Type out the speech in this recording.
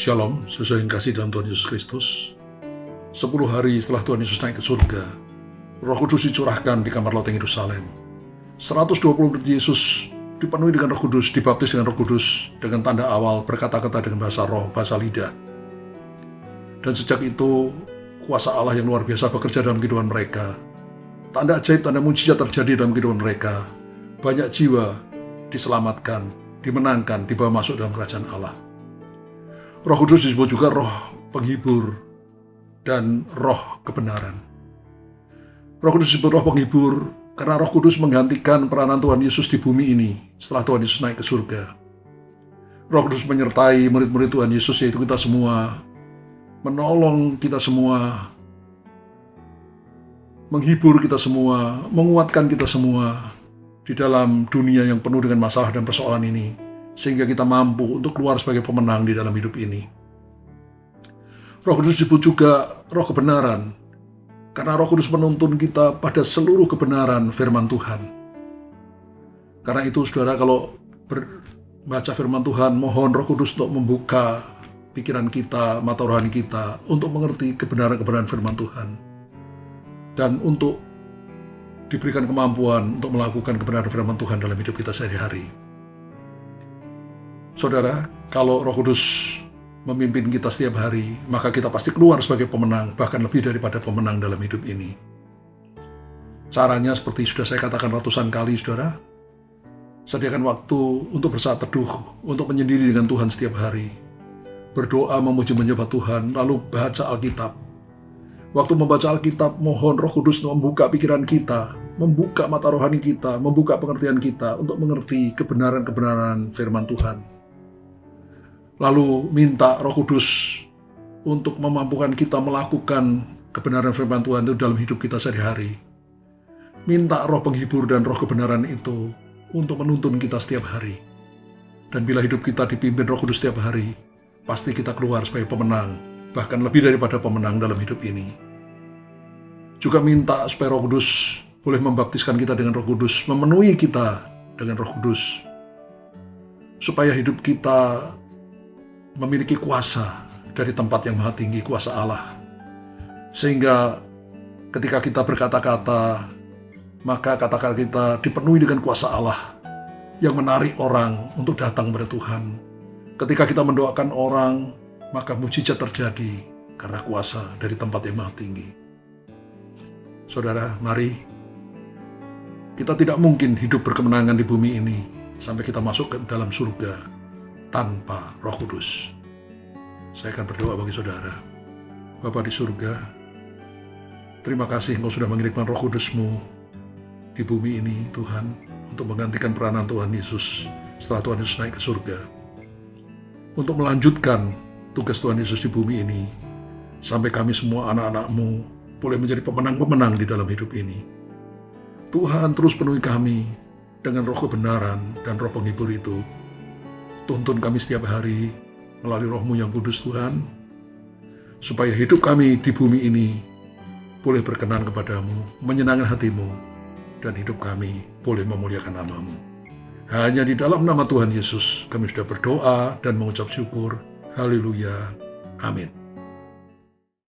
Shalom, sesuai yang kasih dalam Tuhan Yesus Kristus. 10 hari setelah Tuhan Yesus naik ke surga, Roh Kudus dicurahkan di kamar loteng Yerusalem. 120 murid Yesus dipenuhi dengan Roh Kudus, dibaptis dengan Roh Kudus, dengan tanda awal berkata-kata dengan bahasa roh, bahasa lidah. Dan sejak itu, kuasa Allah yang luar biasa bekerja dalam kehidupan mereka. Tanda ajaib, tanda mujizat terjadi dalam kehidupan mereka. Banyak jiwa diselamatkan, dimenangkan, dibawa masuk dalam kerajaan Allah. Roh Kudus disebut juga roh penghibur dan roh kebenaran. Roh Kudus disebut roh penghibur karena Roh Kudus menggantikan peranan Tuhan Yesus di bumi ini setelah Tuhan Yesus naik ke surga. Roh Kudus menyertai murid-murid Tuhan Yesus, yaitu kita semua, menolong kita semua, menghibur kita semua, menguatkan kita semua di dalam dunia yang penuh dengan masalah dan persoalan ini, sehingga kita mampu untuk keluar sebagai pemenang di dalam hidup ini. Roh Kudus disebut juga roh kebenaran, karena Roh Kudus menuntun kita pada seluruh kebenaran firman Tuhan. Karena itu, saudara, kalau baca firman Tuhan, mohon Roh Kudus untuk membuka pikiran kita, mata rohani kita, untuk mengerti kebenaran-kebenaran firman Tuhan, dan untuk diberikan kemampuan untuk melakukan kebenaran firman Tuhan dalam hidup kita sehari-hari. Saudara, kalau Roh Kudus memimpin kita setiap hari, maka kita pasti keluar sebagai pemenang, bahkan lebih daripada pemenang dalam hidup ini. Caranya seperti sudah saya katakan ratusan kali, saudara. Sediakan waktu untuk bersaat teduh, untuk menyendiri dengan Tuhan setiap hari. Berdoa, memuji menyembah Tuhan, lalu baca Alkitab. Waktu membaca Alkitab, mohon Roh Kudus membuka pikiran kita, membuka mata rohani kita, membuka pengertian kita untuk mengerti kebenaran-kebenaran firman Tuhan. Lalu minta Roh Kudus untuk memampukan kita melakukan kebenaran firman Tuhan itu dalam hidup kita sehari-hari. Minta roh penghibur dan roh kebenaran itu untuk menuntun kita setiap hari. Dan bila hidup kita dipimpin Roh Kudus setiap hari, pasti kita keluar sebagai pemenang, bahkan lebih daripada pemenang dalam hidup ini. Juga minta supaya Roh Kudus boleh membaptiskan kita dengan Roh Kudus, memenuhi kita dengan Roh Kudus, supaya hidup kita memiliki kuasa dari tempat yang maha tinggi, kuasa Allah. Sehingga ketika kita berkata-kata, maka kata-kata kita dipenuhi dengan kuasa Allah yang menarik orang untuk datang kepada Tuhan. Ketika kita mendoakan orang, maka mujizat terjadi karena kuasa dari tempat yang maha tinggi. Saudara, mari kita tidak mungkin hidup berkemenangan di bumi ini sampai kita masuk ke dalam surga tanpa Roh Kudus. Saya akan berdoa bagi saudara. Bapa di surga, terima kasih Engkau sudah mengirimkan Roh Kudus-Mu di bumi ini, Tuhan, untuk menggantikan peranan Tuhan Yesus setelah Tuhan Yesus naik ke surga, untuk melanjutkan tugas Tuhan Yesus di bumi ini, sampai kami semua anak-anak-Mu boleh menjadi pemenang-pemenang di dalam hidup ini. Tuhan, terus penuhi kami dengan roh kebenaran dan roh penghibur itu. Tuntun kami setiap hari melalui Roh-Mu yang kudus, Tuhan, supaya hidup kami di bumi ini boleh berkenan kepadamu, menyenangkan hati-Mu, dan hidup kami boleh memuliakan nama-Mu. Hanya di dalam nama Tuhan Yesus kami sudah berdoa dan mengucap syukur. Haleluya. Amin.